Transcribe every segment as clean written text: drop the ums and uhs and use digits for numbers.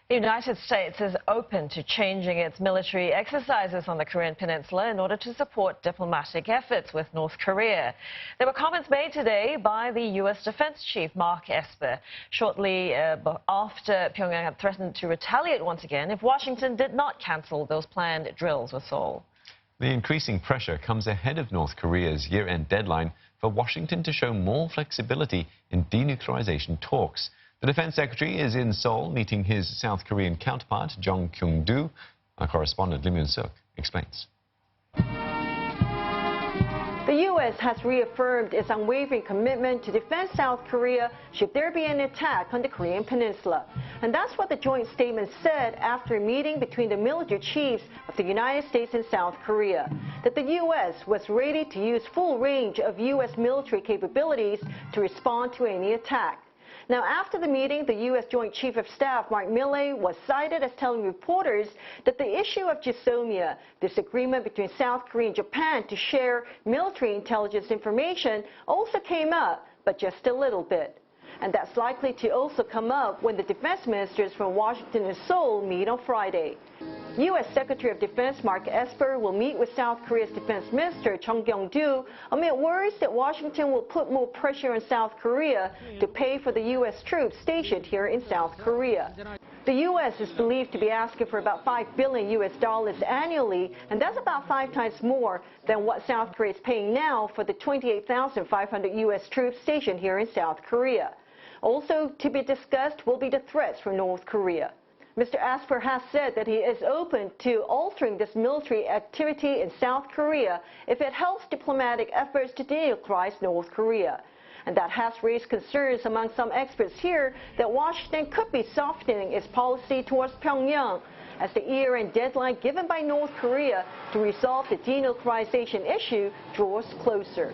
The United States is open to changing its military exercises on the Korean peninsula in order to support diplomatic efforts with North Korea. There were comments made today by the U.S. Defense Chief, Mark Esper, shortly after Pyongyang had threatened to retaliate once again if Washington did not cancel those planned drills with Seoul. The increasing pressure comes ahead of North Korea's year-end deadline for Washington to show more flexibility in denuclearization talks. The Defense Secretary is in Seoul meeting his South Korean counterpart, Jeong Kyeong-doo. Our correspondent Lim Yun-suk explains. The U.S. has reaffirmed its unwavering commitment to defend South Korea should there be an attack on the Korean peninsula. And that's what the joint statement said after a meeting between the military chiefs of the United States and South Korea, that the U.S. was ready to use full range of U.S. military capabilities to respond to any attack. Now, after the meeting, the U.S. Joint Chief of Staff, Mark was cited as telling reporters that the issue of Gisomia, this agreement between South Korea and Japan to share military intelligence information, also came up, but just a little bit. And that's likely to also come up when the defense ministers from Washington and Seoul meet on Friday. U.S. Secretary of Defense Mark Esper will meet with South Korea's Defense Minister Jeong Kyeong-doo amid worries that Washington will put more pressure on South Korea to pay for the U.S. troops stationed here in South Korea. The U.S. is believed to be asking for about $5 billion annually, and that's about 5 times more than what South Korea is paying now for the 28,500 U.S. troops stationed here in South Korea. Also to be discussed will be the threats from North Korea. Mr. Esper has said that he is open to altering this military activity in South Korea if it helps diplomatic efforts to denuclearize North Korea. And that has raised concerns among some experts here that Washington could be softening its policy towards Pyongyang as the year-end deadline given by North Korea to resolve the denuclearization issue draws closer.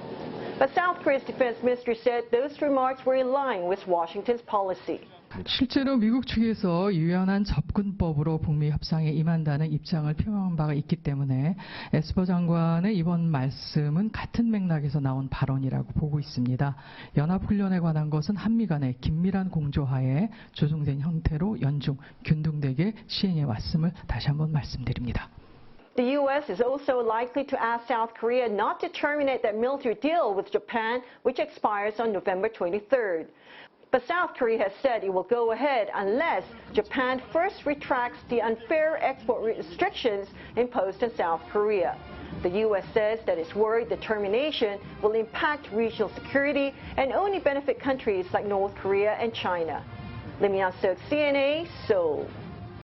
But South Korea's defense minister said those remarks were in line with Washington's policy. 실제로 미국 측에서 유연한 접근법으로 북미 협상에 임한다는 입장을 표명한 바가 있기 때문에 에스퍼 장관의 이번 말씀은 같은 맥락에서 나온 발언이라고 보고 있습니다. 연합훈련에 관한 것은 한미 간의 긴밀한 공조하에 조성된 형태로 연중 균등되게 시행해 왔음을 다시 한번 말씀드립니다. The U.S. is also likely to ask South Korea not to terminate that military deal with Japan, which expires on November 23rd. But South Korea has said it will go ahead unless Japan first retracts the unfair export restrictions imposed on South Korea. The U.S. says that it's worried the termination will impact regional security and only benefit countries like North Korea and China. Lim Yun-suk, CNA, Seoul.